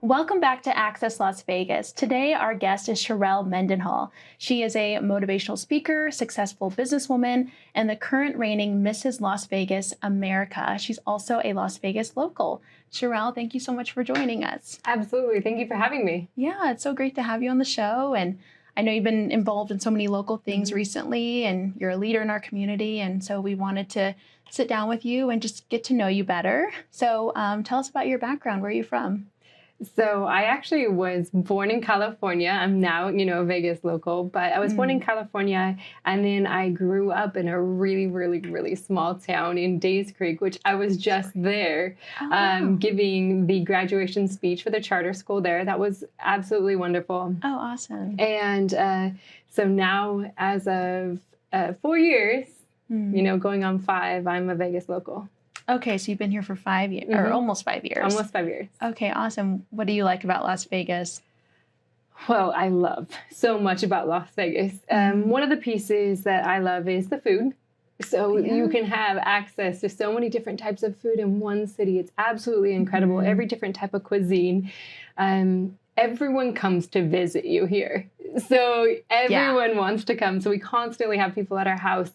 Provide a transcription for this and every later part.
Welcome back to Access Las Vegas. Today, our guest is Sharelle Mendenhall. She is a motivational speaker, successful businesswoman, and the current reigning Mrs. Las Vegas America. She's also a Las Vegas local. Sharelle, thank you so much for joining us. Absolutely. Thank you for having me. Yeah, it's so great to have you on the show. And I know you've been involved in so many local things recently, and you're a leader in our community. And so we wanted to sit down with you and just get to know you better. So tell us about your background. Where are you from? So I actually was born in California. I'm now, a Vegas local, but I was born in California, and then I grew up in a really, really, really small town in Days Creek, which I was just there giving the graduation speech for the charter school there. That was absolutely wonderful. Oh, awesome. And so now, as of 4 years, going on 5, I'm a Vegas local. Okay, so you've been here for 5 years, or almost 5 years. Almost 5 years. Okay, awesome. What do you like about Las Vegas? Well, I love so much about Las Vegas. One of the pieces that I love is the food. So you can have access to so many different types of food in one city. It's absolutely incredible. Every different type of cuisine. Everyone comes to visit you here. So everyone wants to come. So we constantly have people at our house.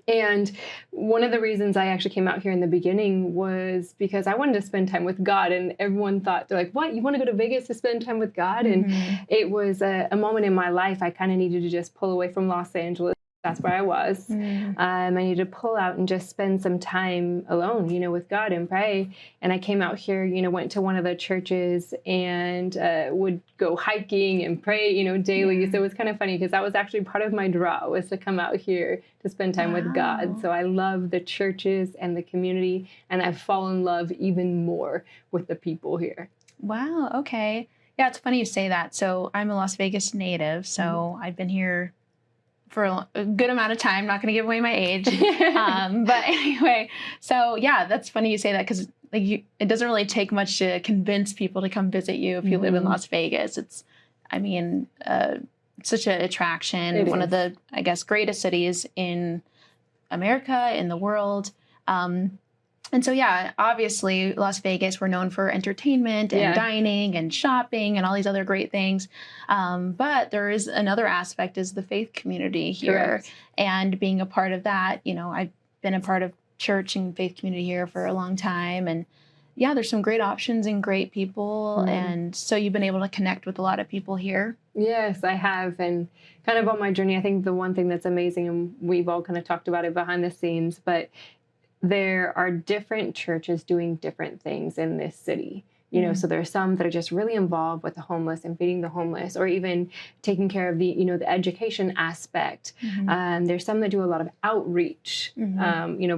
And one of the reasons I actually came out here in the beginning was because I wanted to spend time with God. And everyone thought, they're like, what? You want to go to Vegas to spend time with God? And it was a moment in my life I kind of needed to just pull away from Los Angeles. That's where I was. I needed to pull out and just spend some time alone, with God and pray. And I came out here, went to one of the churches and would go hiking and pray, daily. So it was kind of funny because that was actually part of my draw, was to come out here to spend time with God. So I love the churches and the community, and I've fallen in love even more with the people here. Wow. Okay. Yeah, it's funny you say that. So I'm a Las Vegas native, so I've been here for a good amount of time. Not going to give away my age. But anyway, so yeah, that's funny you say that, because it doesn't really take much to convince people to come visit you if you live in Las Vegas. It's, such an attraction, one of the, I guess, greatest cities in America, in the world. And so, yeah, obviously, Las Vegas, we're known for entertainment and dining and shopping and all these other great things. But there is another aspect, is the faith community here. And being a part of that, I've been a part of church and faith community here for a long time. And yeah, there's some great options and great people. And so you've been able to connect with a lot of people here. Yes, I have. And kind of on my journey, I think the one thing that's amazing, and we've all kind of talked about it behind the scenes, but there are different churches doing different things in this city. So there are some that are just really involved with the homeless and feeding the homeless, or even taking care of the, the education aspect. There's some that do a lot of outreach,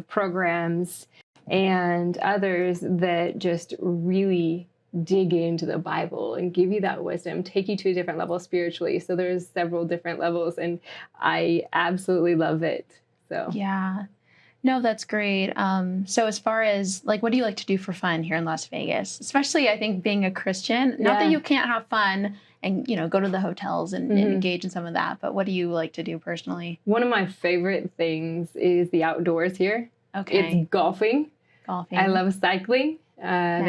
programs, and others that just really dig into the Bible and give you that wisdom, take you to a different level spiritually. So there's several different levels, and I absolutely love it. So yeah. No, that's great. So as far as what do you like to do for fun here in Las Vegas? Especially, I think, being a Christian, not that you can't have fun and, go to the hotels and engage in some of that, but what do you like to do personally? One of my favorite things is the outdoors here. Okay. It's golfing. I love cycling. They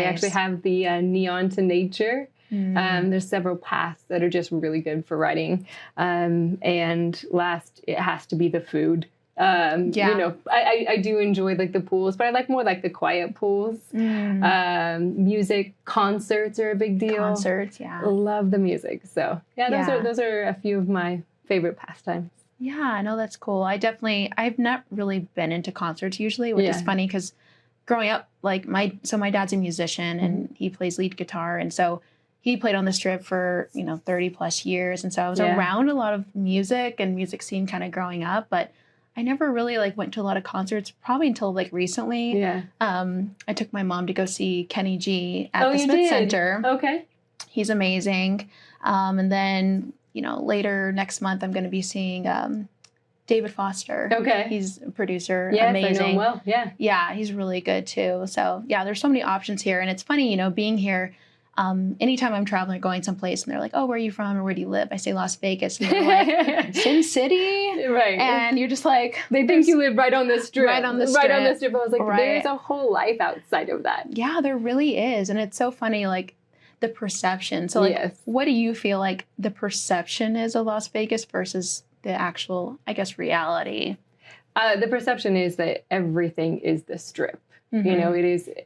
actually have the Neon to Nature. There's several paths that are just really good for riding. And last, it has to be the food. I do enjoy the pools, but I like more the quiet pools. Music, concerts are a big deal. Concerts, love the music. So those are a few of my favorite pastimes. Yeah, I know, that's cool. I've not really been into concerts usually, which is funny because growing up, my dad's a musician and he plays lead guitar, and so he played on the Strip for 30 plus years, and so I was around a lot of music and music scene kind of growing up, but I never really went to a lot of concerts, probably until recently. I took my mom to go see Kenny G at the Smith Center. Okay. He's amazing. And then, later next month, I'm going to be seeing David Foster. Okay. He's a producer. Yes, amazing. I know him well. Yeah. Yeah, he's really good too. So yeah, there's so many options here. And it's funny, being here, anytime I'm traveling or going someplace and they're like, oh, where are you from or where do you live? I say Las Vegas. And they're like, Sin City? Right. And you're just like... They think you live right on the Strip. Right on the Strip. Right on the Strip. I was like, there's a whole life outside of that. Yeah, there really is. And it's so funny, the perception. So like, Yes. what do you feel like the perception is of Las Vegas versus the actual, I guess, reality? The perception is that everything is the Strip. Mm-hmm. You know,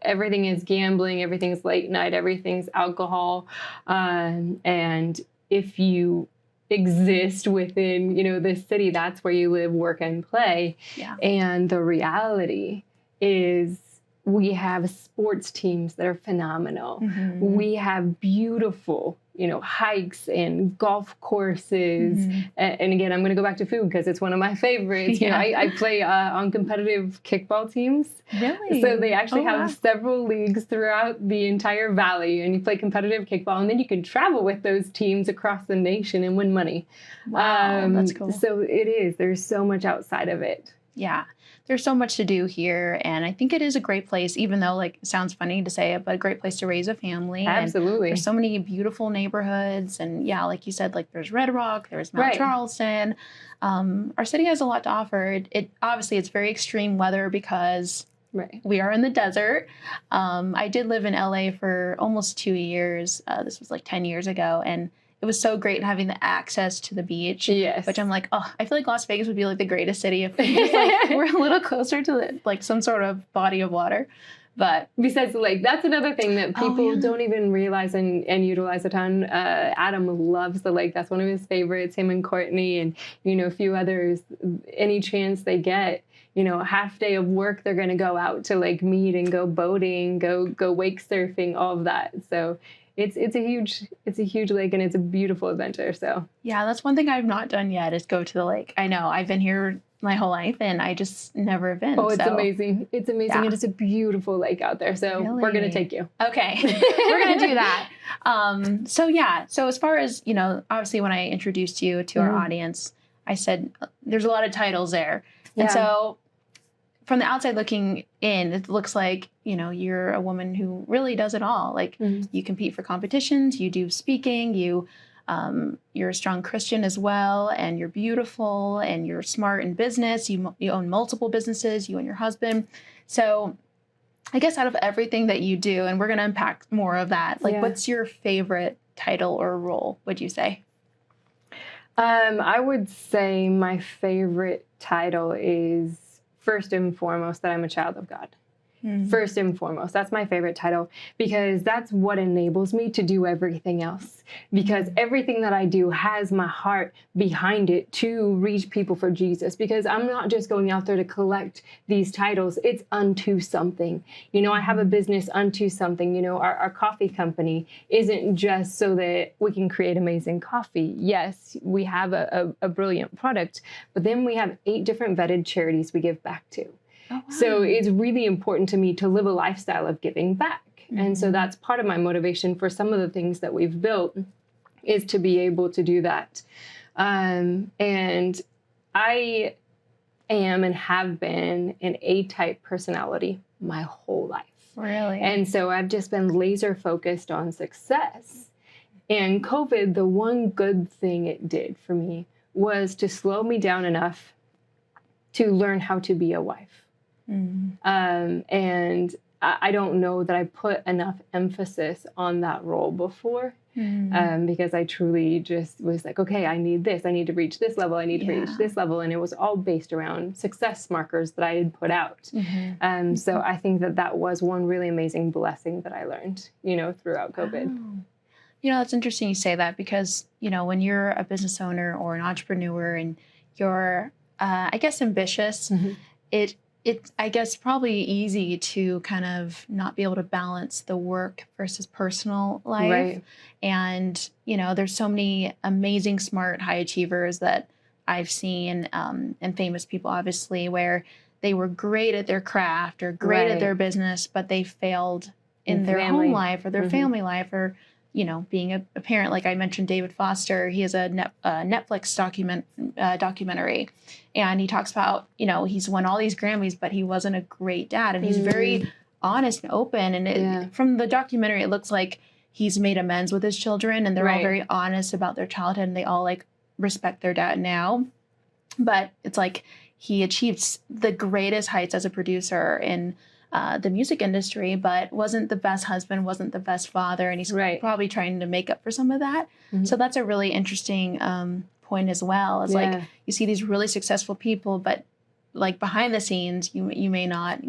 everything is gambling, everything's late night, everything's alcohol. And if you exist within, you know, this city, that's where you live, work, and play. Yeah. And the reality is we have sports teams that are phenomenal. Mm-hmm. We have beautiful, you know, hikes and golf courses. Mm-hmm. And again, I'm going to go back to food because it's one of my favorites. Yeah. You know, I play on competitive kickball teams. Really? So they actually have wow. several leagues throughout the entire valley, and you play competitive kickball, and then you can travel with those teams across the nation and win money. Wow, that's cool. So it is. There's so much outside of it. Yeah. There's so much to do here, and I think it is a great place, even though, like, it sounds funny to say it, but a great place to raise a family. Absolutely. And there's so many beautiful neighborhoods, and yeah, like you said, like there's Red Rock, there's Mount Right. Charleston. Our city has a lot to offer. It obviously it's very extreme weather because Right. we are in the desert. I did live in LA for almost 2 years. This was like 10 years ago, and it was so great having the access to the beach. Yes. Which I'm like, oh, I feel like Las Vegas would be like the greatest city if we're a little closer to like some sort of body of water. But besides the lake, that's another thing that people yeah. don't even realize and utilize a ton. Adam loves the lake. That's one of his favorites. Him and Courtney and, you know, a few others. Any chance they get, you know, half day of work, they're going to go out to Lake Mead and go boating, go wake surfing, all of that. So it's a huge lake, and it's a beautiful adventure. So yeah, that's one thing I've not done yet is go to the lake. I know I've been here my whole life, and I just never have been. Oh, it's amazing. It's amazing. Yeah. And it's a beautiful lake out there. So Really? we're going to take you. Okay. We're going to do that. So as far as, you know, obviously when I introduced you to our audience, I said there's a lot of titles there. Yeah. And so from the outside looking in, it looks like, you know, you're a woman who really does it all. Like you compete for competitions, you do speaking, you're a strong Christian as well, and you're beautiful, and you're smart in business. You own multiple businesses, you and your husband. So I guess out of everything that you do, and we're going to unpack more of that, like what's your favorite title or role, would you say? I would say my favorite title is first and foremost that I'm a child of God. First and foremost, that's my favorite title, because that's what enables me to do everything else. Because everything that I do has my heart behind it to reach people for Jesus. Because I'm not just going out there to collect these titles. It's unto something. You know, I have a business unto something. You know, our coffee company isn't just so that we can create amazing coffee. Yes, we have a brilliant product, but then we have 8 different vetted charities we give back to. Oh, wow. So it's really important to me to live a lifestyle of giving back. And so that's part of my motivation for some of the things that we've built is to be able to do that. And I am and have been an A-type personality my whole life. Really? And so I've just been laser focused on success. And COVID, the one good thing it did for me was to slow me down enough to learn how to be a wife. And I don't know that I put enough emphasis on that role before, because I truly just was like, okay, I need this. I need to reach this level. I need to reach this level. And it was all based around success markers that I had put out. So I think that was one really amazing blessing that I learned, you know, throughout COVID. Oh. You know, that's interesting you say that because, you know, when you're a business owner or an entrepreneur and you're, I guess, ambitious, it's, I guess, probably easy to kind of not be able to balance the work versus personal life. Right. And, you know, there's so many amazing, smart, high achievers that I've seen, and famous people, obviously, where they were great at their craft or great at their business, but they failed in their home life or their family life or, you know, being a parent. Like I mentioned, David Foster, he has a Netflix documentary, and he talks about, you know, he's won all these Grammys, but he wasn't a great dad, and he's very honest and open. And from the documentary, it looks like he's made amends with his children, and they're all very honest about their childhood, and they all like respect their dad now. But it's like he achieved the greatest heights as a producer in the music industry, but wasn't the best husband, wasn't the best father, and he's probably trying to make up for some of that. So that's a really interesting point as well. It's like you see these really successful people, but like behind the scenes, you may not,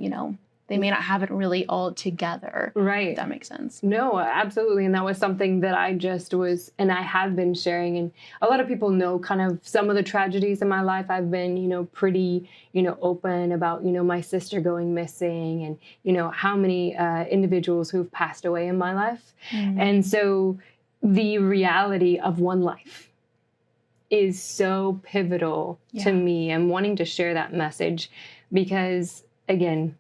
they may not have it really all together. Right. If that makes sense. No, absolutely. And that was something that I and I have been sharing. And a lot of people know kind of some of the tragedies in my life. I've been, pretty, open about, my sister going missing and, how many individuals who've passed away in my life. And so the reality of one life is so pivotal to me and wanting to share that message because, again,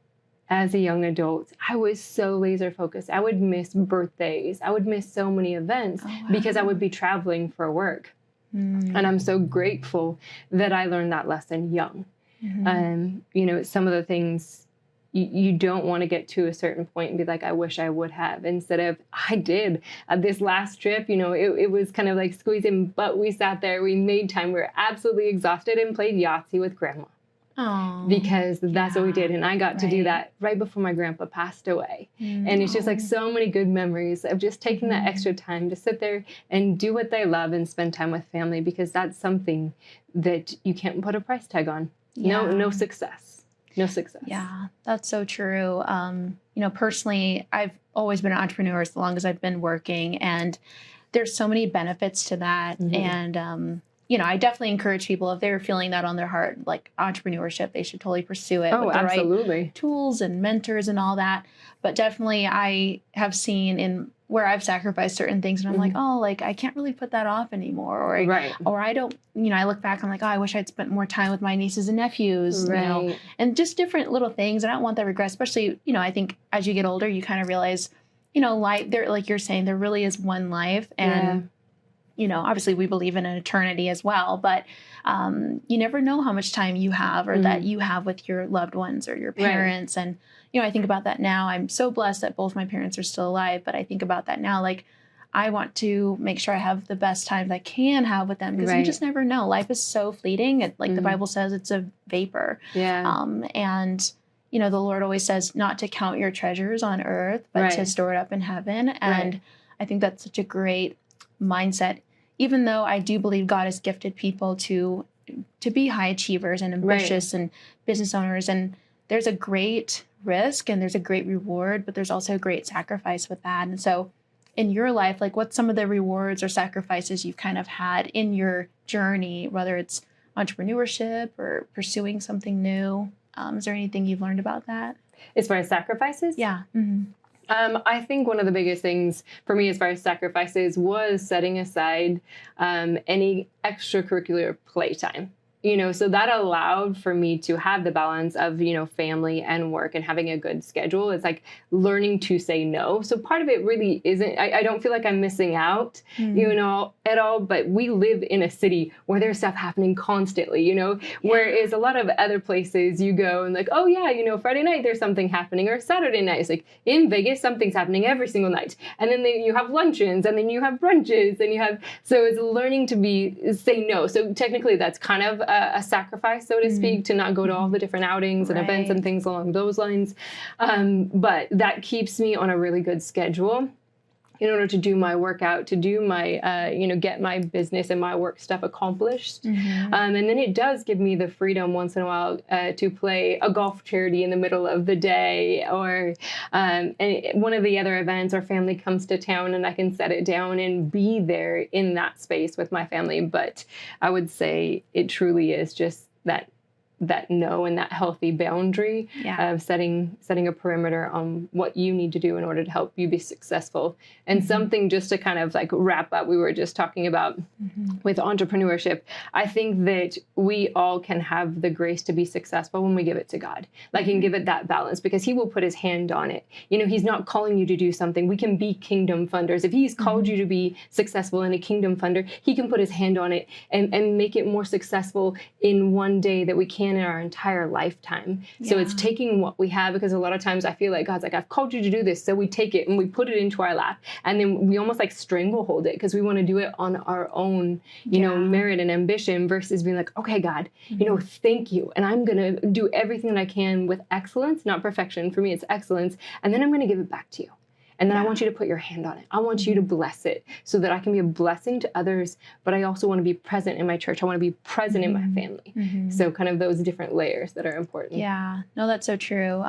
as a young adult, I was so laser focused. I would miss birthdays. I would miss so many events because I would be traveling for work. And I'm so grateful that I learned that lesson young. Some of the things you don't want to get to a certain point and be like, I wish I would have, instead of I did. This last trip, it was kind of like squeezing, but we sat there, we made time. We were absolutely exhausted and played Yahtzee with Grandma. Oh, because that's what we did. And I got to do that right before my grandpa passed away. And it's just like so many good memories of just taking that extra time to sit there and do what they love and spend time with family, because that's something that you can't put a price tag on. No success. No success. Yeah, that's so true. Personally, I've always been an entrepreneur as long as I've been working, and there's so many benefits to that. And, I definitely encourage people, if they're feeling that on their heart, like entrepreneurship, they should totally pursue it with the right tools and mentors and all that. But definitely I have seen in where I've sacrificed certain things and I'm like, oh, like I can't really put that off anymore. Or I don't, I look back, I'm like, oh, I wish I'd spent more time with my nieces and nephews, and just different little things. And I don't want that regret, especially, I think as you get older, you kind of realize, life there, like you're saying, there really is one life. And obviously we believe in an eternity as well, but you never know how much time you have or that you have with your loved ones or your parents. And, I think about that now. I'm so blessed that both my parents are still alive, but I think about that now. Like, I want to make sure I have the best time that I can have with them, because you just never know. Life is so fleeting. Like the Bible says, it's a vapor. And, the Lord always says not to count your treasures on earth, but to store it up in heaven. And I think that's such a great mindset, even though I do believe God has gifted people to be high achievers and ambitious and business owners. And there's a great risk and there's a great reward, but there's also a great sacrifice with that. And so in your life, like what's some of the rewards or sacrifices you've kind of had in your journey, whether it's entrepreneurship or pursuing something new? Is there anything you've learned about that? As far as sacrifices? Yeah. I think one of the biggest things for me as far as sacrifices was setting aside any extracurricular playtime. So that allowed for me to have the balance of, family and work and having a good schedule. It's like learning to say no. So part of it really isn't, I don't feel like I'm missing out, at all, but we live in a city where there's stuff happening constantly, whereas a lot of other places you go and like, oh yeah, Friday night there's something happening, or Saturday night. It's like in Vegas, something's happening every single night. And then you have luncheons and then you have brunches and so it's learning to say no. So technically that's kind of a sacrifice, so to speak, to not go to all the different outings and events and things along those lines. But that keeps me on a really good schedule in order to do my workout, to do my, get my business and my work stuff accomplished. And then it does give me the freedom once in a while to play a golf charity in the middle of the day, or and one of the other events, our family comes to town and I can set it down and be there in that space with my family. But I would say it truly is just that no and that healthy boundary of setting a perimeter on what you need to do in order to help you be successful. And something just to kind of like wrap up, we were just talking about with entrepreneurship. I think that we all can have the grace to be successful when we give it to God, and give it that balance, because he will put his hand on it. He's not calling you to do something. We can be kingdom funders. If he's called you to be successful in a kingdom funder, he can put his hand on it and make it more successful in one day that we can span our entire lifetime. So it's taking what we have, because a lot of times I feel like God's like, I've called you to do this. So we take it and we put it into our lap, and then we almost like stranglehold it because we want to do it on our own, you know, merit and ambition, versus being like, okay, God, you know, thank you. And I'm going to do everything that I can with excellence, not perfection. For me, it's excellence. And then I'm going to give it back to you. And then I want you to put your hand on it. I want you to bless it so that I can be a blessing to others, but I also want to be present in my church. I want to be present in my family. So kind of those different layers that are important. Yeah, no, that's so true.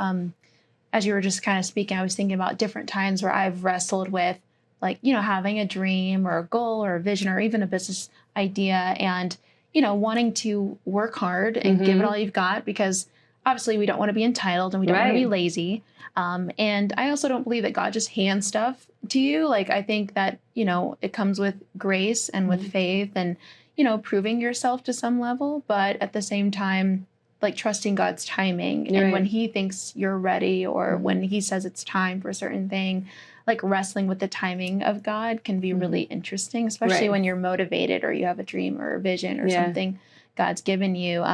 As you were just kind of speaking, I was thinking about different times where I've wrestled with, like, you know, having a dream or a goal or a vision or even a business idea, and, you know, wanting to work hard and give it all you've got, because obviously we don't want to be entitled and we don't want to be lazy. And I also don't believe that God just hands stuff to you. Like, I think that, you know, it comes with grace and with faith and, you know, proving yourself to some level, but at the same time, like trusting God's timing. And when he thinks you're ready, or when he says it's time for a certain thing, like wrestling with the timing of God can be really interesting, especially when you're motivated or you have a dream or a vision or something God's given you.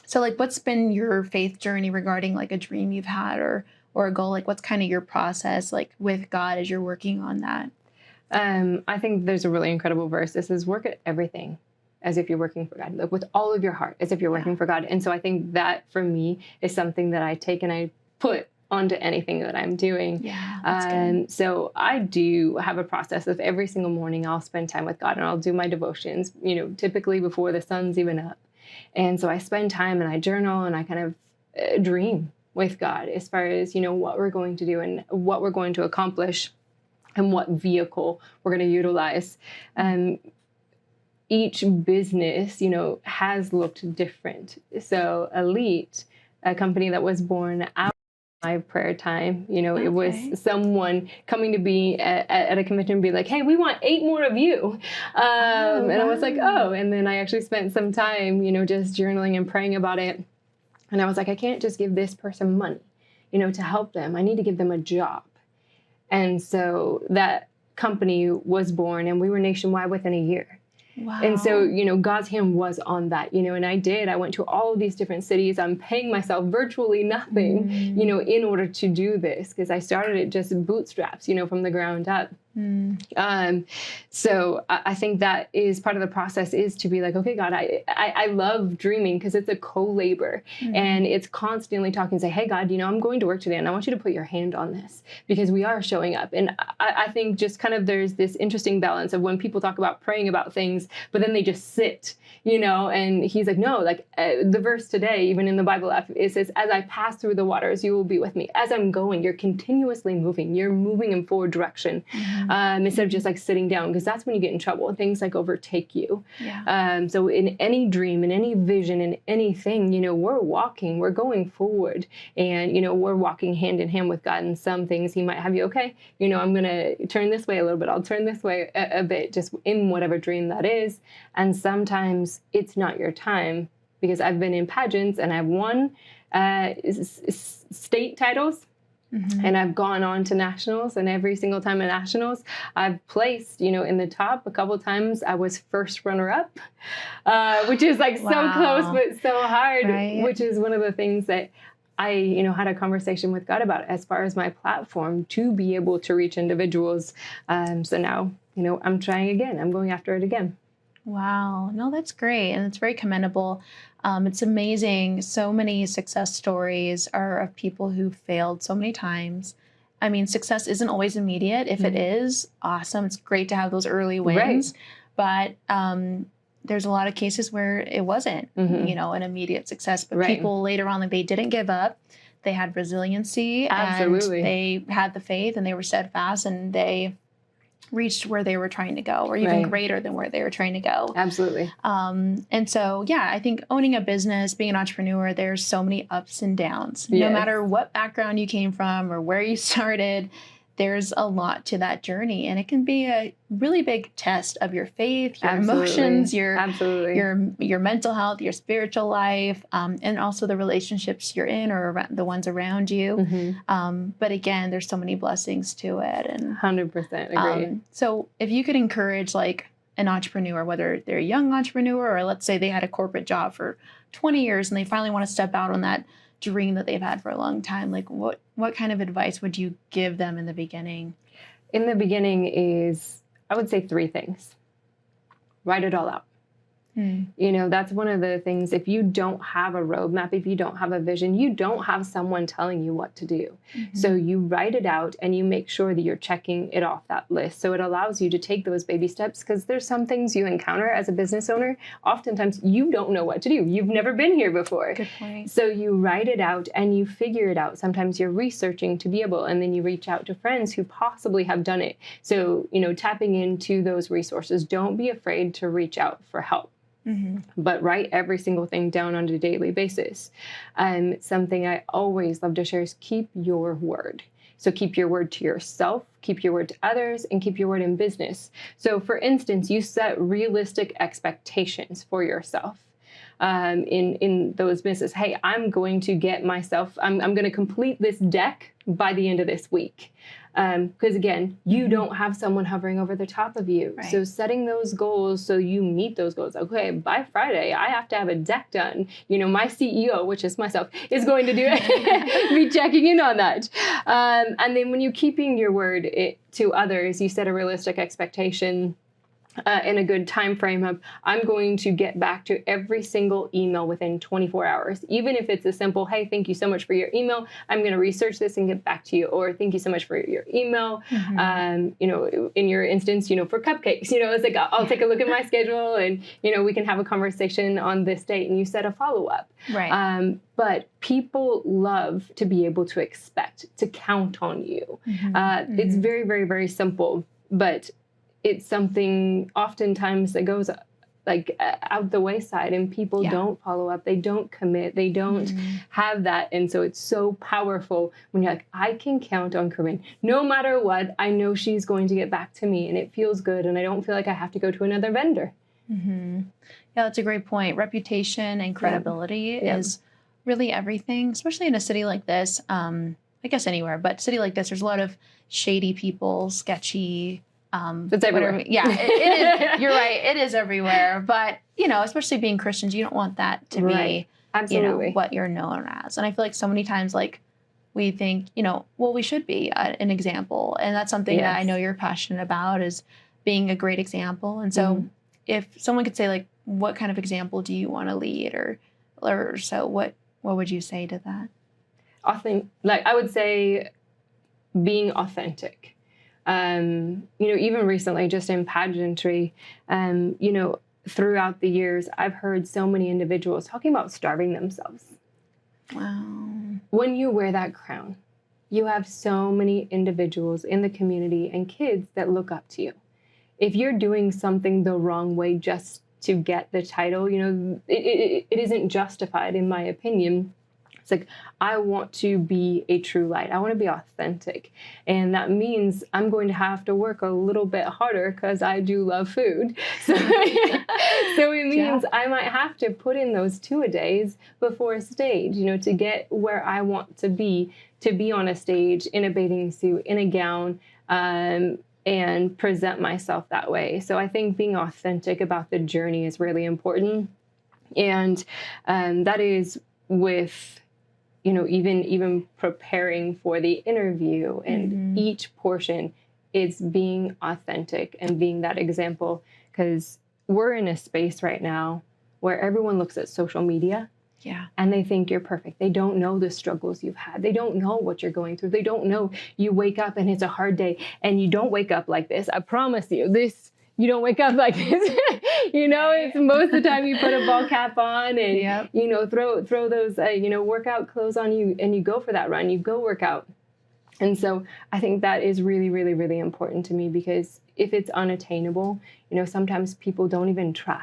So like, what's been your faith journey regarding like a dream you've had or a goal? Like, what's kind of your process like with God as you're working on that? I think there's a really incredible verse. This is, work at everything as if you're working for God, like with all of your heart, as if you're working for God. And so I think that for me is something that I take and I put onto anything that I'm doing. So I do have a process of every single morning I'll spend time with God and I'll do my devotions, you know, typically before the sun's even up. And so I spend time and I journal and I kind of dream with God as far as, you know, what we're going to do and what we're going to accomplish and what vehicle we're going to utilize. Each business, you know, has looked different. So Elite, a company that was born out of my prayer time, you know, it was someone coming to be at a convention and be like, hey, we want 8 more of you. And I was like, oh, and then I actually spent some time, you know, just journaling and praying about it. And I was like, I can't just give this person money, you know, to help them. I need to give them a job. And so that company was born and we were nationwide within a year. Wow. And so, you know, God's hand was on that, you know, and I went to all of these different cities. I'm paying myself virtually nothing, you know, in order to do this, because I started it just bootstraps, you know, from the ground up. So I think that is part of the process, is to be like, okay, God, I love dreaming because it's a co-labor and it's constantly talking, say, hey, God, you know, I'm going to work today and I want you to put your hand on this because we are showing up. And I think just kind of there's this interesting balance of when people talk about praying about things, but then they just sit, you know, and he's like, no, like the verse today, even in the Bible app, it says, as I pass through the waters, you will be with me. As I'm going, you're continuously moving. You're moving in forward direction. Instead of just like sitting down, because that's when you get in trouble. Things like overtake you. So in any dream, in any vision, in anything, you know, we're walking, we're going forward, and, you know, we're walking hand in hand with God. And some things he might have you, okay, you know, I'm going to turn this way a little bit. I'll turn this way a bit, just in whatever dream that is. And sometimes it's not your time, because I've been in pageants and I've won state titles. And I've gone on to nationals, and every single time at nationals, I've placed, you know, in the top. A couple of times I was first runner-up, which is like so close, but so hard, which is one of the things that I, you know, had a conversation with God about as far as my platform to be able to reach individuals. So now, you know, I'm trying again. I'm going after it again. Wow. No, that's great. And it's very commendable. It's amazing. So many success stories are of people who failed so many times. I mean, success isn't always immediate. If it is, awesome. It's great to have those early wins. But there's a lot of cases where it wasn't, you know, an immediate success. But people later on, like, they didn't give up. They had resiliency. And they had the faith, and they were steadfast, and they reached where they were trying to go, or even greater than where they were trying to go. Absolutely. And so, yeah, I think owning a business, being an entrepreneur, there's so many ups and downs. No matter what background you came from or where you started, there's a lot to that journey. And it can be a really big test of your faith, your emotions, your mental health, your spiritual life, and also the relationships you're in or the ones around you. But again, there's so many blessings to it. And 100% agree. So if you could encourage like an entrepreneur, whether they're a young entrepreneur or let's say they had a corporate job for 20 years and they finally want to step out on that dream that they've had for a long time, like what kind of advice would you give them in the beginning? In the beginning is, I would say 3 things. Write it all out. You know, that's one of the things. If you don't have a roadmap, if you don't have a vision, you don't have someone telling you what to do. So you write it out and you make sure that you're checking it off that list. So it allows you to take those baby steps, because there's some things you encounter as a business owner. Oftentimes you don't know what to do. You've never been here before. Good point. So you write it out and you figure it out. Sometimes you're researching to be able, and then you reach out to friends who possibly have done it. So, you know, tapping into those resources. Don't be afraid to reach out for help. But write every single thing down on a daily basis. Something I always love to share is keep your word. So keep your word to yourself, keep your word to others, and keep your word in business. So for instance, you set realistic expectations for yourself. In those businesses, hey, I'm going to get myself, I'm going to complete this deck by the end of this week. Because again, you don't have someone hovering over the top of you. Right. So setting those goals so you meet those goals. Okay, by Friday, I have to have a deck done. You know, my CEO, which is myself, is going to do it, be checking in on that. And then when you're keeping your word to others, you set a realistic expectation in a good time frame of, I'm going to get back to every single email within 24 hours. Even if it's a simple, hey, thank you so much for your email. I'm going to research this and get back to you. Or thank you so much for your email. You know, in your instance, you know, for cupcakes, you know, it's like, I'll take a look at my schedule and, you know, we can have a conversation on this date, and you set a follow-up. Right. But people love to be able to expect, to count on you. It's very, very, very simple, but it's something oftentimes that goes like out the wayside, and people don't follow up. They don't commit. They don't have that. And so it's so powerful when you're like, I can count on Carynn. No matter what, I know she's going to get back to me, and it feels good. And I don't feel like I have to go to another vendor. Yeah, that's a great point. Reputation and credibility is really everything, especially in a city like this. I guess anywhere, but city like this, there's a lot of shady people, sketchy. It's everywhere. Yeah, it is. You're right. It is everywhere. But, you know, especially being Christians, you don't want that to be, Absolutely, you know, what you're known as. And I feel like so many times, like, we think, you know, well, we should be an example. And that's something that I know you're passionate about, is being a great example. And so if someone could say, like, what kind of example do you want to lead, or so, what would you say to that? I would say being authentic. You know, even recently, just in pageantry, you know, throughout the years, I've heard so many individuals talking about starving themselves. Wow. When you wear that crown, you have so many individuals in the community and kids that look up to you. If you're doing something the wrong way just to get the title, you know, it isn't justified, in my opinion. It's like, I want to be a true light. I want to be authentic. And that means I'm going to have to work a little bit harder, because I do love food. So it means I might have to put in those 2-a-days before a stage, you know, to get where I want to be on a stage in a bathing suit, in a gown, and present myself that way. So I think being authentic about the journey is really important. And that is with, you know, even preparing for the interview, and each portion is being authentic and being that example, because we're in a space right now where everyone looks at social media and they think you're perfect. They don't know the struggles you've had. They don't know what you're going through. They don't know you wake up and it's a hard day, and you don't wake up like this. I promise you you don't wake up like this. You know, it's most of the time you put a ball cap on and, you know, throw those, you know, workout clothes on you, and you go for that run, you go work out. And so I think that is really, really, really important to me, because if it's unattainable, you know, sometimes people don't even try.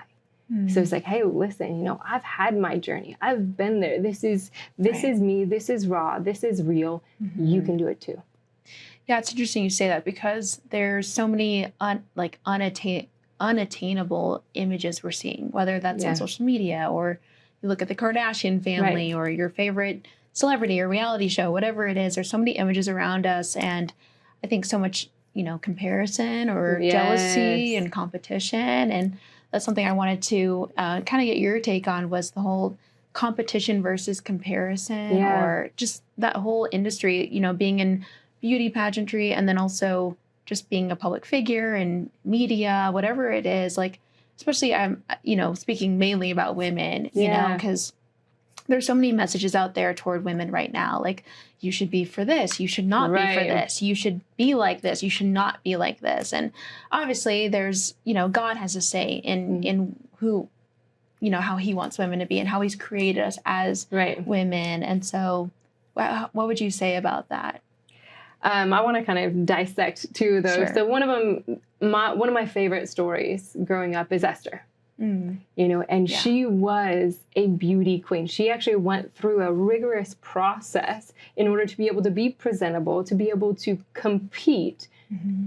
So it's like, hey, listen, you know, I've had my journey. I've been there. This is me. This is raw. This is real. You can do it too. Yeah, it's interesting you say that, because there's so many unattainable images we're seeing, whether that's on social media, or you look at the Kardashian family, or your favorite celebrity or reality show, whatever it is. There's so many images around us, and I think so much comparison or Yes. jealousy and competition. And that's something I wanted to kind of get your take on, was the whole competition versus comparison, or just that whole industry, being in beauty pageantry, and then also just being a public figure and media, whatever it is, like, especially I'm, speaking mainly about women, because there's so many messages out there toward women right now. Like, you should be for this, you should not be for this, you should be like this, you should not be like this. And obviously there's, God has a say in who, how he wants women to be and how he's created us as women. And so what would you say about that? I want to kind of dissect two of those. Sure. So one of them, one of my favorite stories growing up is Esther. And she was a beauty queen. She actually went through a rigorous process in order to be able to be presentable, to be able to compete,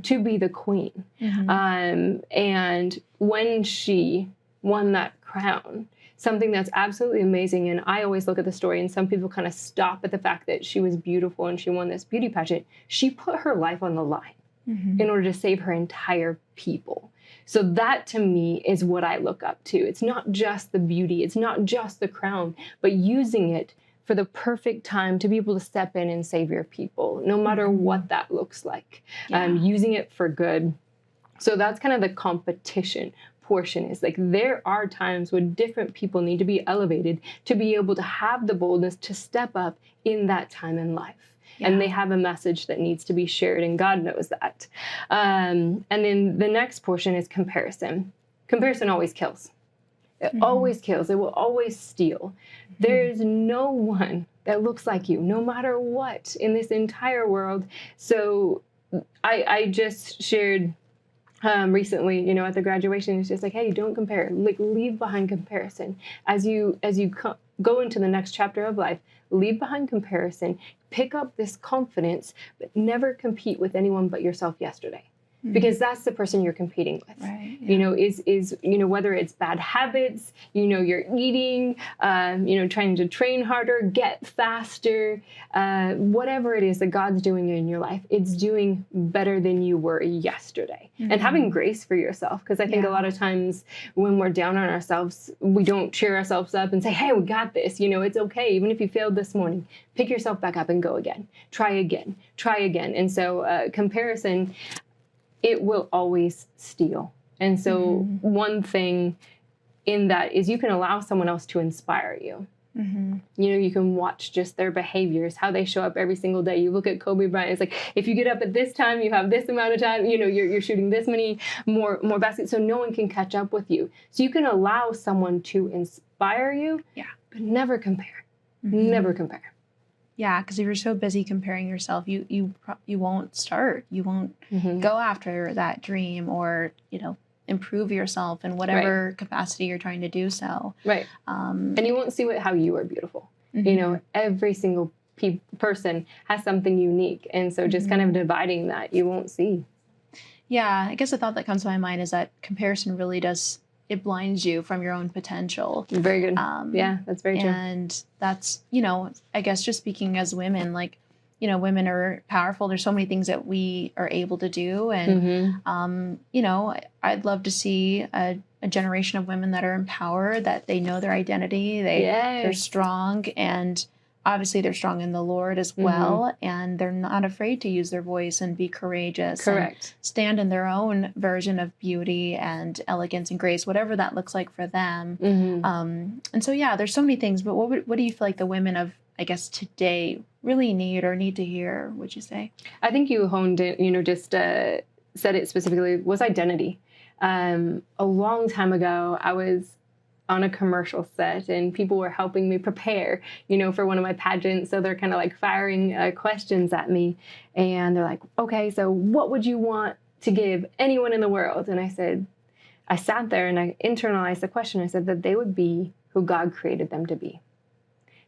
to be the queen. And when she won that crown, something that's absolutely amazing, and I always look at the story, and some people kind of stop at the fact that she was beautiful and she won this beauty pageant. She put her life on the line in order to save her entire people. So that, to me, is what I look up to. It's not just the beauty, it's not just the crown, but using it for the perfect time to be able to step in and save your people, no matter what that looks like. Using it for good. So that's kind of the competition portion, is like, there are times when different people need to be elevated to be able to have the boldness to step up in that time in life. And they have a message that needs to be shared, and God knows that. And then the next portion is comparison. Comparison always kills. It always kills. It will always steal. There's no one that looks like you, no matter what, in this entire world. So I just shared recently, at the graduation, it's just like, hey, don't compare. Like, leave behind comparison. As you go into the next chapter of life, leave behind comparison, pick up this confidence, but never compete with anyone but yourself yesterday. Because that's the person you're competing with. Right, is whether it's bad habits, you're eating, trying to train harder, get faster, whatever it is that God's doing in your life, it's doing better than you were yesterday. And having grace for yourself, because I think a lot of times when we're down on ourselves, we don't cheer ourselves up and say, hey, we got this. It's okay. Even if you failed this morning, pick yourself back up and go again. Try again. And so comparison, it will always steal. And so one thing in that is you can allow someone else to inspire you. You can watch just their behaviors, how they show up every single day. You look at Kobe Bryant, it's like, if you get up at this time, you have this amount of time, you're shooting this many more baskets, so no one can catch up with you. So you can allow someone to inspire you, but never compare. Never compare. Yeah, because if you're so busy comparing yourself, you won't start. You won't go after that dream, or improve yourself in whatever capacity you're trying to do so. Right. And you won't see how you are beautiful. Every single person has something unique, and so just kind of dividing that, you won't see. Yeah, I guess a thought that comes to my mind is that comparison really does. It blinds you from your own potential. Very good. Yeah, that's very true. And that's, I guess just speaking as women, like, women are powerful. There's so many things that we are able to do. And, I'd love to see a generation of women that are empowered, that they know their identity, they're strong, and obviously they're strong in the Lord as well, and they're not afraid to use their voice and be courageous. Correct. And stand in their own version of beauty and elegance and grace, whatever that looks like for them. And so, there's so many things, but what do you feel like the women of, I guess, today really need to hear, would you say? I think you honed it, just said it specifically, was identity. A long time ago, I was on a commercial set, and people were helping me prepare, for one of my pageants. So they're kind of like firing questions at me, and they're like, okay, so what would you want to give anyone in the world? And I sat there and I internalized the question. I said that they would be who God created them to be.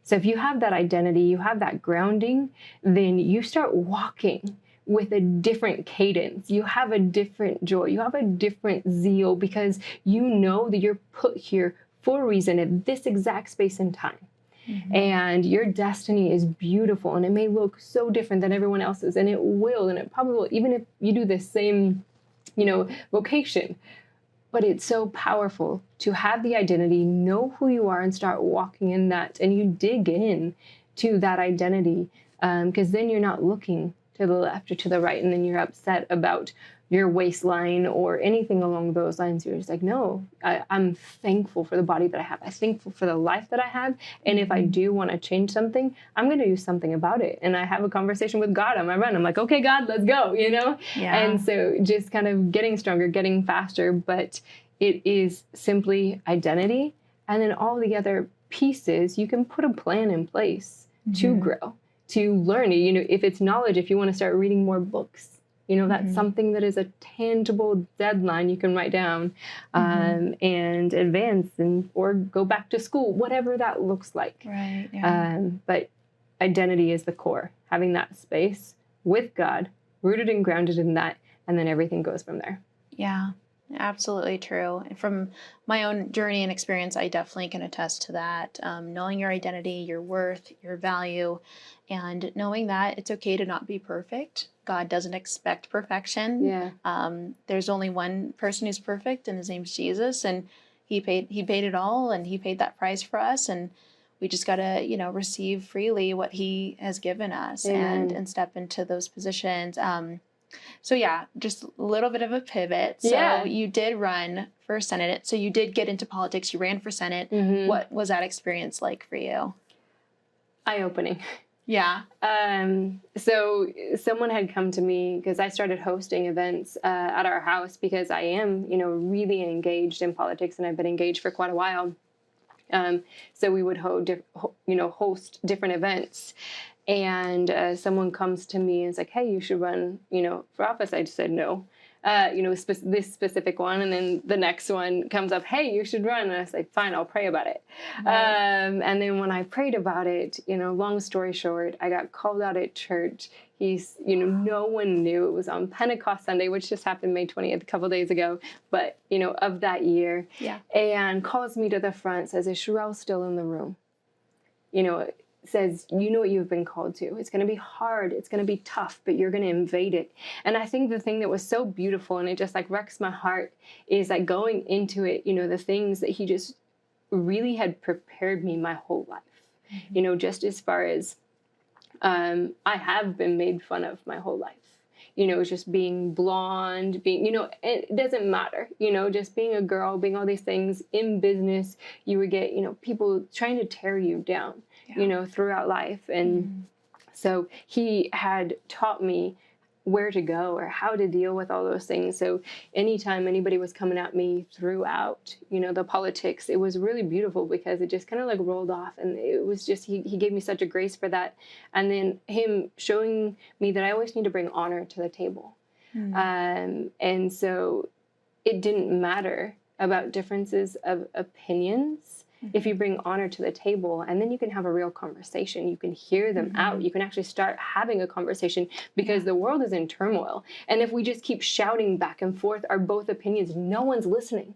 So if you have that identity, you have that grounding, then you start walking with a different cadence. You have a different joy. You have a different zeal, because you know that you're put here for a reason at this exact space and time. And your destiny is beautiful, and it may look so different than everyone else's, and it will, and it probably will, even if you do the same, vocation. But it's so powerful to have the identity, know who you are, and start walking in that, and you dig in to that identity, because then you're not looking to the left or to the right, and then you're upset about your waistline or anything along those lines. You're just like, no, I'm thankful for the body that I have. I'm thankful for the life that I have. And if I do want to change something, I'm going to do something about it. And I have a conversation with God on my run. I'm like, okay, God, let's go, Yeah. And so just kind of getting stronger, getting faster. But it is simply identity. And then all the other pieces, you can put a plan in place to grow, to learn. If it's knowledge, if you want to start reading more books, that's something that is a tangible deadline you can write down, and advance or go back to school, whatever that looks like. Right. Yeah. But identity is the core, having that space with God, rooted and grounded in that, and then everything goes from there. Yeah, absolutely true. And from my own journey and experience, I definitely can attest to that. Knowing your identity, your worth, your value, and knowing that it's okay to not be perfect. God doesn't expect perfection. Yeah. There's only one person who's perfect, and his name's Jesus, and he paid it all, and he paid that price for us, and we just gotta, receive freely what he has given us. Amen. and step into those positions. So yeah, just a little bit of a pivot. So you did run for Senate. So you did get into politics. You ran for Senate. What was that experience like for you? Eye-opening. Yeah. So someone had come to me because I started hosting events at our house because I am, really engaged in politics, and I've been engaged for quite a while. So we would host different events. And someone comes to me and is like, hey, you should run, for office. I just said no, this specific one. And then the next one comes up, hey, you should run. And I say, fine, I'll pray about it. Right. And then when I prayed about it, long story short, I got called out at church. No one knew. It was on Pentecost Sunday, which just happened May 20th, a couple days ago, but, of that year. Yeah. And calls me to the front, says, is Sharelle still in the room? Says, what you've been called to. It's going to be hard. It's going to be tough, but you're going to invade it. And I think the thing that was so beautiful, and it just wrecks my heart, is going into it, the things that he just really had prepared me my whole life. Just as far as I have been made fun of my whole life. Just being blonde, it doesn't matter, just being a girl, being all these things in business, you would get, people trying to tear you down, throughout life. And so he had taught me where to go or how to deal with all those things. So anytime anybody was coming at me throughout, the politics, it was really beautiful because it just kind of rolled off. And it was just, he gave me such a grace for that. And then him showing me that I always need to bring honor to the table. And so it didn't matter about differences of opinions. If you bring honor to the table, and then you can have a real conversation, you can hear them out, you can actually start having a conversation, because the world is in turmoil. And if we just keep shouting back and forth our both opinions, no one's listening.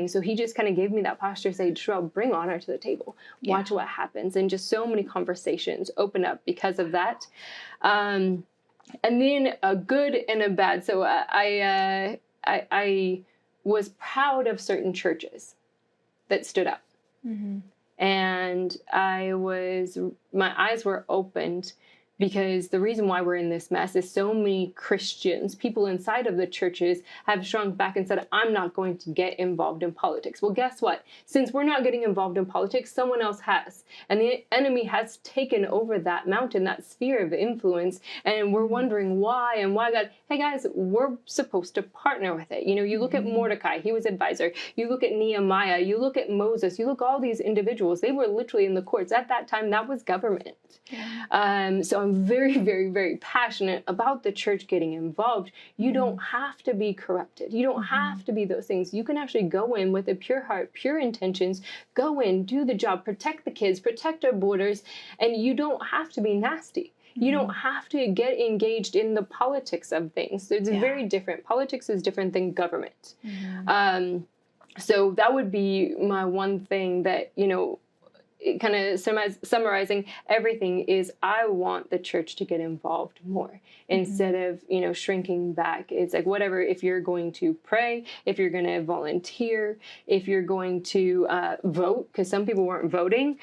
So he just kind of gave me that posture, say, Sharelle, bring honor to the table, watch what happens. And just so many conversations open up because of that. And then a good and a bad. So I was proud of certain churches that stood up. And my eyes were opened, because the reason why we're in this mess is so many Christians, people inside of the churches, have shrunk back and said, I'm not going to get involved in politics. Well, guess what? Since we're not getting involved in politics, someone else has. And the enemy has taken over that mountain, that sphere of influence. And we're wondering why and why God. Hey, guys, we're supposed to partner with it. You look at Mordecai, he was advisor. You look at Nehemiah, you look at Moses, you look at all these individuals. They were literally in the courts. At that time, that was government. So I'm very, very, very passionate about the church getting involved. You don't have to be corrupted. You don't have to be those things. You can actually go in with a pure heart, pure intentions, go in, do the job, protect the kids, protect our borders, and you don't have to be nasty. You don't have to get engaged in the politics of things. It's very different. Politics is different than government. So that would be my one thing that, kind of summarizing everything is I want the church to get involved more instead of, shrinking back. It's like, whatever, if you're going to pray, if you're going to volunteer, if you're going to vote, because some people weren't voting,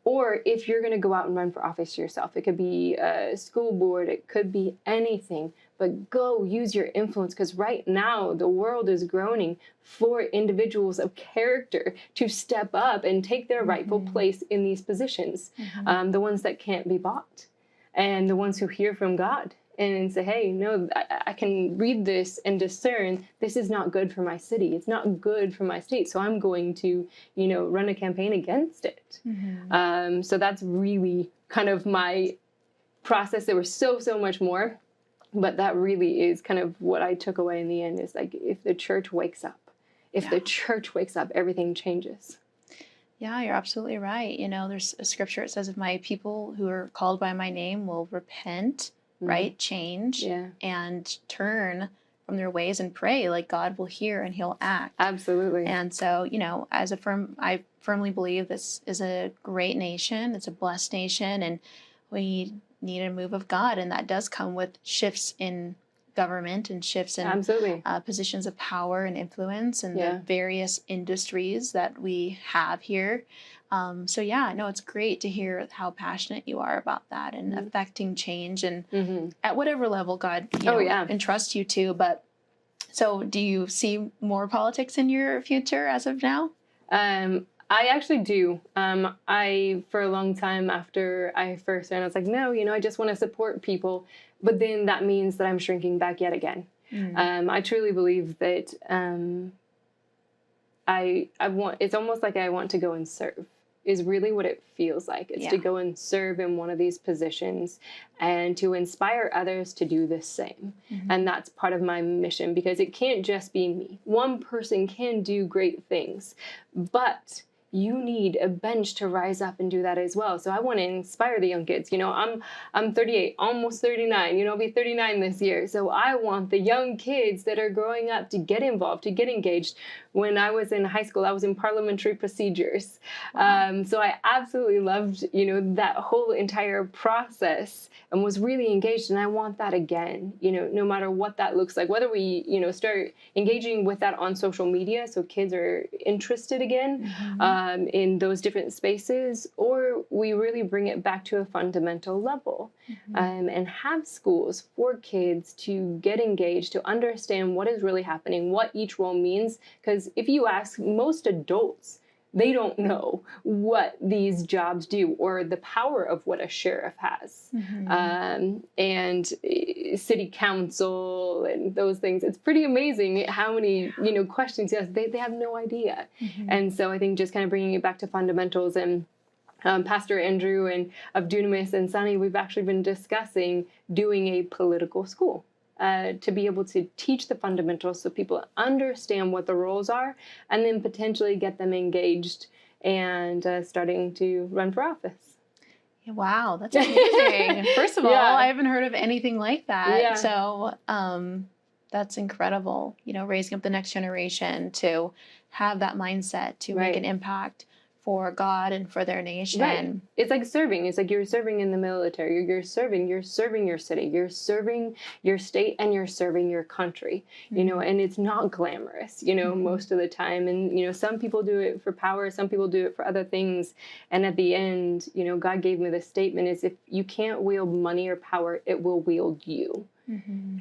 or if you're going to go out and run for office yourself. It could be a school board, it could be anything, but go use your influence, because right now the world is groaning for individuals of character to step up and take their rightful place in these positions, the ones that can't be bought, and the ones who hear from God and say, hey, no, I can read this and discern this is not good for my city. It's not good for my state. So I'm going to, run a campaign against it. So that's really kind of my process. There was so much more, but that really is kind of what I took away in the end, is like, if the church wakes up, everything changes. Yeah, you're absolutely right. There's a scripture, it says, if my people who are called by my name will repent, right, change, and turn from their ways and pray, like, God will hear and he'll act. Absolutely. And so, I firmly believe this is a great nation. It's a blessed nation, and we need a move of God. And that does come with shifts in government and shifts in positions of power and influence and the various industries that we have here. It's great to hear how passionate you are about that and affecting change and at whatever level God entrusts you to. But so do you see more politics in your future as of now? I actually do. For a long time after I first ran, I was like, no, I just want to support people. But then that means that I'm shrinking back yet again. I truly believe that it's almost like I want to go and serve, is really what it feels like. It's to go and serve in one of these positions and to inspire others to do the same. And that's part of my mission, because it can't just be me. One person can do great things, but you need a bench to rise up and do that as well. So I want to inspire the young kids. I'm 38, almost 39, I'll be 39 this year. So I want the young kids that are growing up to get involved, to get engaged. When I was in high school, I was in parliamentary procedures. So I absolutely loved, that whole entire process and was really engaged. And I want that again, no matter what that looks like, whether we, start engaging with that on social media so kids are interested again in those different spaces, or we really bring it back to a fundamental level and have schools for kids to get engaged, to understand what is really happening, what each role means. Because if you ask most adults, they don't know what these jobs do or the power of what a sheriff has. And city council and those things. It's pretty amazing how many, questions you ask. They have no idea. And so I think just kind of bringing it back to fundamentals, and Pastor Andrew and of Dunamis and Sunny, we've actually been discussing doing a political school. To be able to teach the fundamentals so people understand what the roles are, and then potentially get them engaged and starting to run for office. Wow, that's amazing. First of all, I haven't heard of anything like that. Yeah. So that's incredible, raising up the next generation to have that mindset to make an impact for God and for their nation. Right. It's like serving. It's like you're serving in the military. You're serving your city. You're serving your state, and you're serving your country. And it's not glamorous, most of the time. And, some people do it for power. Some people do it for other things. And at the end, God gave me this statement, is if you can't wield money or power, it will wield you.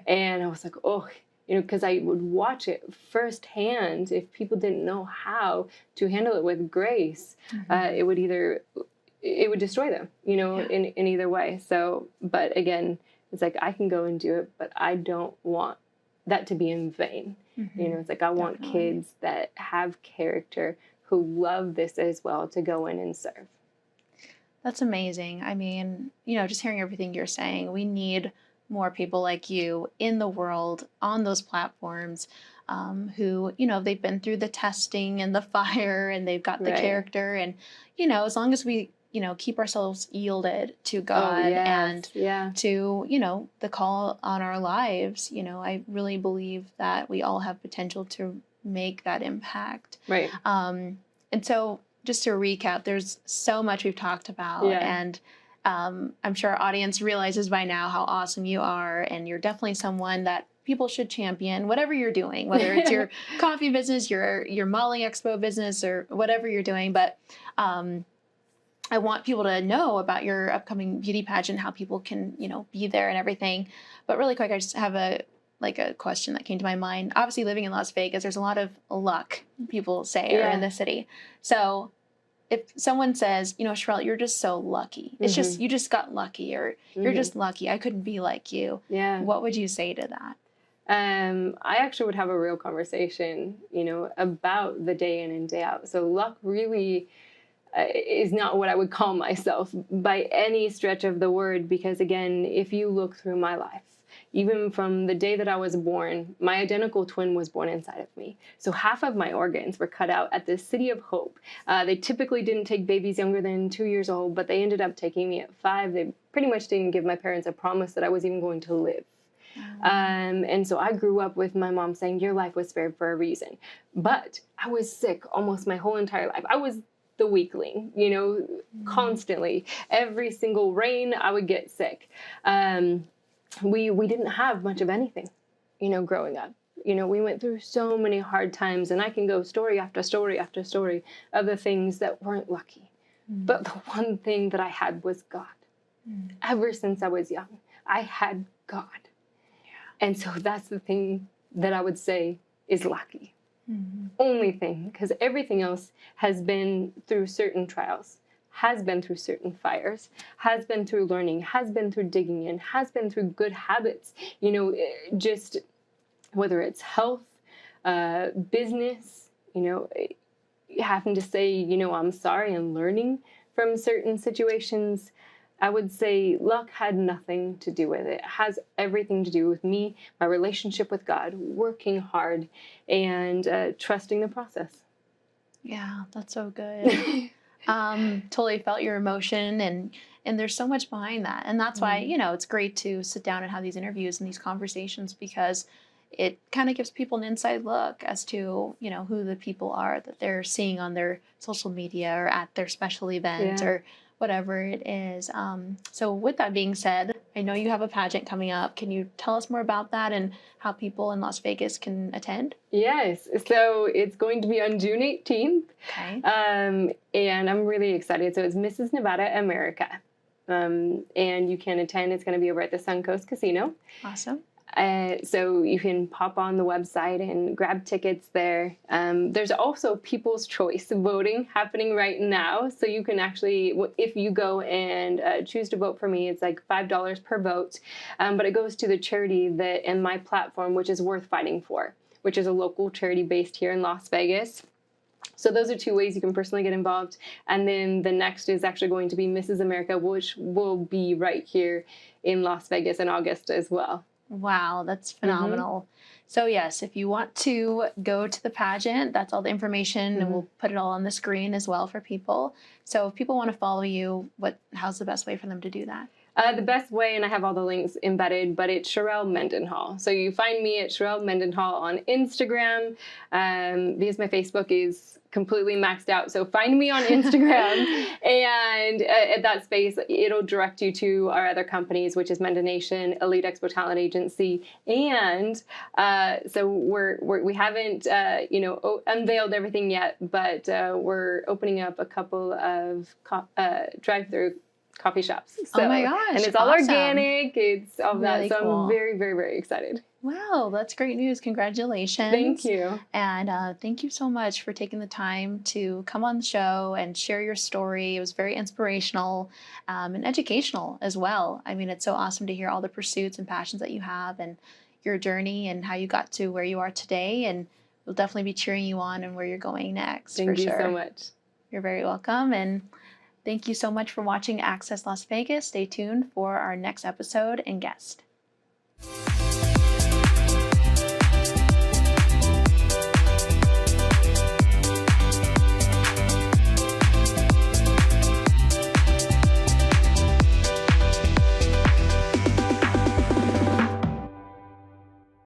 And I was like, oh, because I would watch it firsthand. If people didn't know how to handle it with grace, it would destroy them, in either way. So, but again, it's like, I can go and do it, but I don't want that to be in vain. It's like, I want kids that have character, who love this as well, to go in and serve. That's amazing. I mean, just hearing everything you're saying, we need more people like you in the world on those platforms who, they've been through the testing and the fire, and they've got the character. And, as long as we, keep ourselves yielded to God and to, the call on our lives, I really believe that we all have potential to make that impact. Right. And so just to recap, there's so much we've talked about, and I'm sure our audience realizes by now how awesome you are, and you're definitely someone that people should champion, whatever you're doing, whether it's your coffee business, your Modeling Expo business, or whatever you're doing. But I want people to know about your upcoming beauty pageant, how people can, be there and everything. But really quick, I just have a question that came to my mind. Obviously, living in Las Vegas, there's a lot of luck, people say, are in the city. So if someone says, Sharelle, you're just so lucky. It's just, you just got lucky, or you're just lucky. I couldn't be like you. Yeah. What would you say to that? I actually would have a real conversation, about the day in and day out. So luck really is not what I would call myself by any stretch of the word, because again, if you look through my life, even from the day that I was born, my identical twin was born inside of me. So half of my organs were cut out at the City of Hope. They typically didn't take babies younger than 2 years old, but they ended up taking me at 5. They pretty much didn't give my parents a promise that I was even going to live. And so I grew up with my mom saying, your life was spared for a reason. But I was sick almost my whole entire life. I was the weakling, constantly. Every single rain, I would get sick. We didn't have much of anything, growing up. We went through so many hard times, and I can go story after story after story of the things that weren't lucky. But the one thing that I had was God. Ever since I was young, I had God. And so that's the thing that I would say is lucky. Only thing, because everything else has been through certain trials, has been through certain fires, has been through learning, has been through digging in, has been through good habits, just whether it's health, business, having to say, I'm sorry, and learning from certain situations. I would say luck had nothing to do with it. It has everything to do with me, my relationship with God, working hard, and trusting the process. Yeah, that's so good. Totally felt your emotion, and there's so much behind that. And that's why, it's great to sit down and have these interviews and these conversations, because it kind of gives people an inside look as to, who the people are that they're seeing on their social media or at their special event or whatever it is. So with that being said, I know you have a pageant coming up. Can you tell us more about that and how people in Las Vegas can attend? Yes. So it's going to be on June 18th. Okay. And I'm really excited. So it's Mrs. Nevada America. And you can attend. It's going to be over at the Suncoast Casino. Awesome. So you can pop on the website and grab tickets there. There's also People's Choice voting happening right now. So you can actually, if you go and choose to vote for me, it's like $5 per vote. But it goes to the charity that in my platform, which is Worth Fighting For, which is a local charity based here in Las Vegas. So those are 2 ways you can personally get involved. And then the next is actually going to be Mrs. America, which will be right here in Las Vegas in August as well. Wow, that's phenomenal. So yes, if you want to go to the pageant, that's all the information, and we'll put it all on the screen as well for people. So if people want to follow you, how's the best way for them to do that? The best way, and I have all the links embedded, but it's Sharelle Mendenhall. So you find me at Sharelle Mendenhall on Instagram, because my Facebook is completely maxed out. So find me on Instagram, and at that space, it'll direct you to our other companies, which is Mendenation, Elite Expo Talent Agency, and so we haven't unveiled everything yet, but we're opening up a couple of drive-through coffee shops. So, oh my gosh. And it's all organic. It's all really that. So cool. I'm very, very, very excited. Wow, that's great news. Congratulations. Thank you. And thank you so much for taking the time to come on the show and share your story. It was very inspirational and educational as well. I mean, it's so awesome to hear all the pursuits and passions that you have and your journey and how you got to where you are today. And we'll definitely be cheering you on and where you're going next. Thank you so much. You're very welcome. And thank you so much for watching Access Las Vegas. Stay tuned for our next episode and guest.